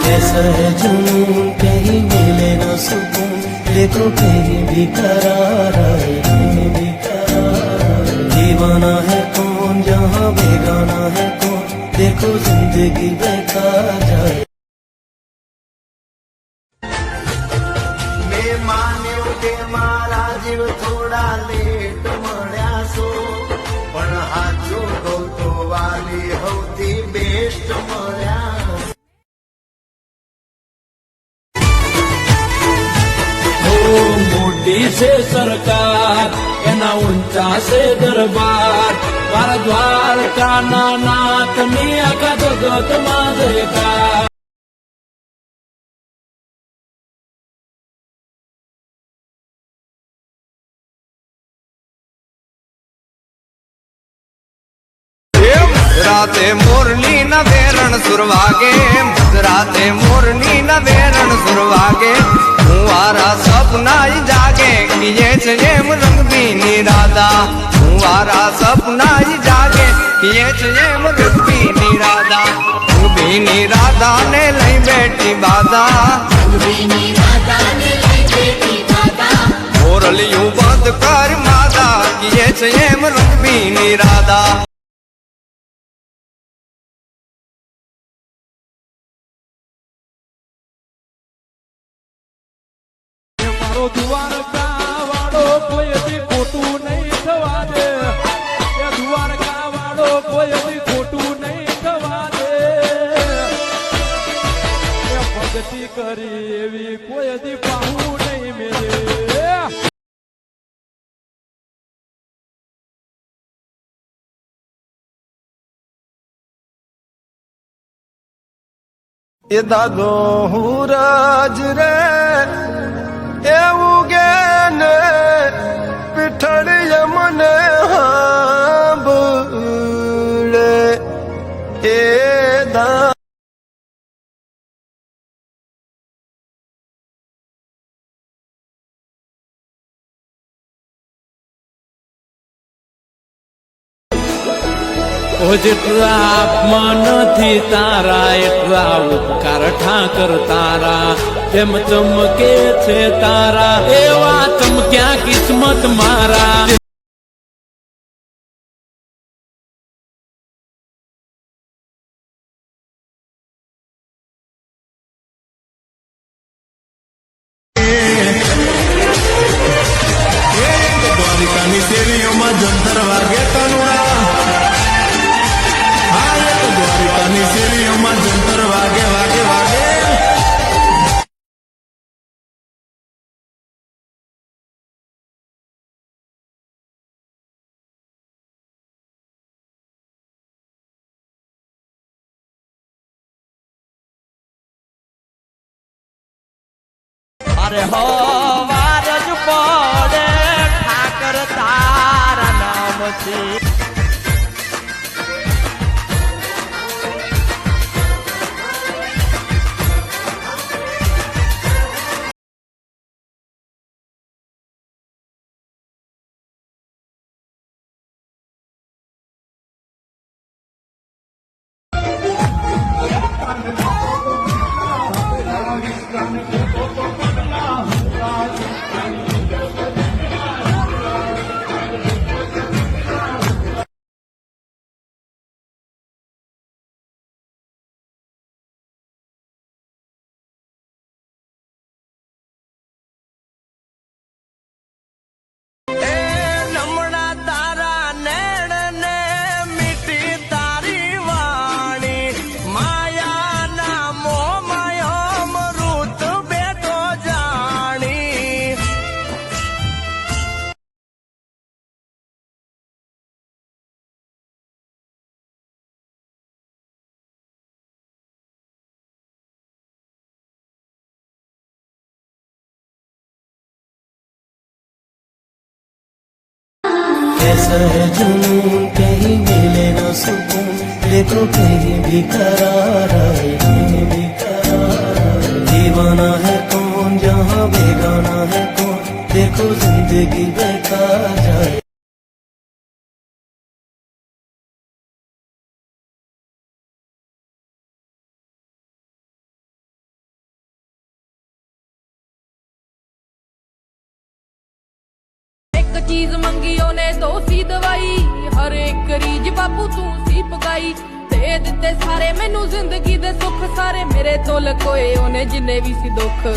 ऐसा है जुनून कहीं मिले ना सुकून देखो कहीं भी करार आए कहीं भी करार दीवाना है कौन जहाँ बेगाना है कौन देखो जिंदगी बेकार जाए मैं मान्यो के मारा जीव थोड़ा लेट मळ्या सो पण हाचो कहूं तो वाली हौती बेस्ट मळ्या मोटी से सरकार एना ऊंचा से दरबार मारा द्वारका नाथ मी आखा जगत माझे का રાતે મોરની ના વેરણ સુરવાગે રાતે મોરની ના વેરણ સુરવાગે હું વારા સપના જાગે કિયે છે એમ રંગબીની રાધા હું વારા સપના જાગે કિયે છે એમ રંગબીની રાધા ને લઈ બેઠી બાધા મોરલિયું બંધ કર માતા કિયે છે એમ રંગબીની રાધા દ્વારકા વાળો કોઈ ખોટું નહીં થવા દે દ્વારકા વાળો કોઈ ખોટું નહીં થવા દે ભક્તિ કરી એવી કોઈ પાહું નહીં મેળે એ દાદો હું રાજ રે એવું ગેને પીઠડીએ મને હાંભળે એ દા જેટલા આપમાં નથી તારા એટલા ઉપકાર ઠાકર તારા તેમ ચમકે છે તારા એવા ચમક્યા કિસ્મત મારા દ્વારિકાની શેરીઓમાં જંતર વાગે તનુડા દ્વારિકાની શેરીઓમાં જંતર વાગે વાગે વાગે અરે હો વાર જ પડે ઠાકર તારા નામથી ऐसा है जुनून कहीं मिले ना सुकून देखो कहीं भी करार आए कहीं भी करार दीवाना है कौन जहाँ बेगाना है कौन देखो जिंदगी बेकार जाए ਚੀਜ਼ ਮੰਗੀ ਉਹਨੇ ਦੋ ਸੀ ਦਵਾਈ ਹਰ ਇੱਕ ਰੀਝ ਬਾਪੂ ਤੂੰ ਸੀ ਪਕਾਈ ਦੇ ਦਿੱਤੇ ਸਾਰੇ ਮੈਨੂੰ ਜ਼ਿੰਦਗੀ ਦੇ ਸੁੱਖ ਸਾਰੇ ਮੇਰੇ ਤੋਂ ਲਕੋਏ ਉਹਨੇ ਜਿੰਨੇ ਵੀ ਸੀ ਦੁੱਖ